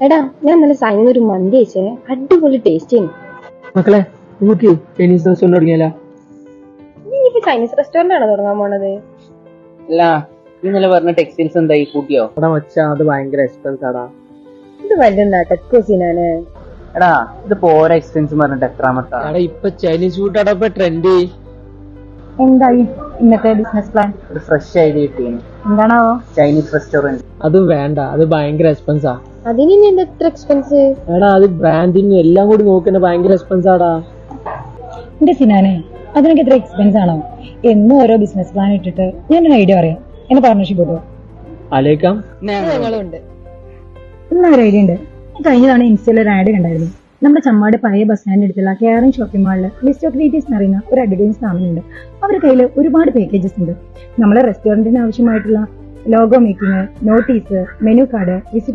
എടാ ഞാൻ നല്ല സൈനിക ഒരു മന്തി കഴിച്ചേ, അടിപൊളി ടേസ്റ്റ് ചെയ്യുന്നു. മക്കളെ നമുക്ക് ചൈനീസ് റെസ്റ്റോറന്റ് തുടങ്ങിയാലോ? നീ ഇപ്പൊ ചൈനീസ് റെസ്റ്റോറന്റ് ആണോ തുടങ്ങാൻ പോണത്? അല്ല ഇന്നലെ പറഞ്ഞ ടെക്സ്റ്റൈൽസ് എന്തായി, കൂട്ടിയോ? എടാ മച്ചാ അത് ഭയങ്കര എക്സ്പെൻസ് ആടാ. ഇത് വലിയ നാട്ടക്കോസിനാണ്. എടാ ഇതിപ്പോ ഓരോ എക്സ്പെൻസ് പറഞ്ഞിട്ട് എത്രാമത്താ? എടാ ഇപ്പൊ ചൈനീസ് ഫുഡ് ആടാ ഇപ്പൊ ട്രെൻഡ്. എന്തായി ഇന്നത്തെ ബിസിനസ് പ്ലാൻ? ഒരു ഫ്രഷ് ഐഡിയ കിട്ടിയാണ്. എന്താണാവോ? Chinese restaurant. അതും വേണ്ട, അത് ഭയങ്കര എക്സ്പെൻസാ. അതിന് എന്താ ഇത്ര എക്സ്പെൻസ്? എടാ അത് ബ്രാൻഡിങ് എല്ലാം കൂടി നോക്കുന്ന ഭയങ്കര എക്സ്പെൻസ് ആടാ. എന്റെ സിനാനെ അതിനൊക്കെ എത്ര എക്സ്പെൻസ് ആണോ? എന്നും ഓരോ ബിസിനസ് പ്ലാൻ ഇട്ടിട്ട് ഞാനൊരു ഐഡിയ പറയാം. എന്നെ പാർട്ണർഷിപ്പ് കിട്ടുമോ? ആലോചിക്കാം. ഞങ്ങളുണ്ട്. ഒരു ഐഡിയ ഉണ്ട്. കഴിഞ്ഞ തവണ ഇൻസ്റ്റയിൽ ഒരു ആഡ് കണ്ടായിരുന്നു. നമ്മുടെ ചമ്മാട് പഴയ ബസ് സ്റ്റാൻഡ് അടുത്തുള്ള കെയറിംഗ് ഷോപ്പിംഗ് മാളിൽ ലിസ്റ്റ് ഓഫ് ക്രിയേറ്റീവ്സ് എന്ന് പറയുന്ന ഒരു അഡ്വർടൈസിംഗ് സ്ഥാപനമുണ്ട്. അവരുടെ കയ്യിൽ ഒരുപാട് പാക്കേജസ് ഉണ്ട്. നമ്മളെ റെസ്റ്റോറന്റിന് ആവശ്യമായിട്ടുള്ള logo making, notice, menu card, visiting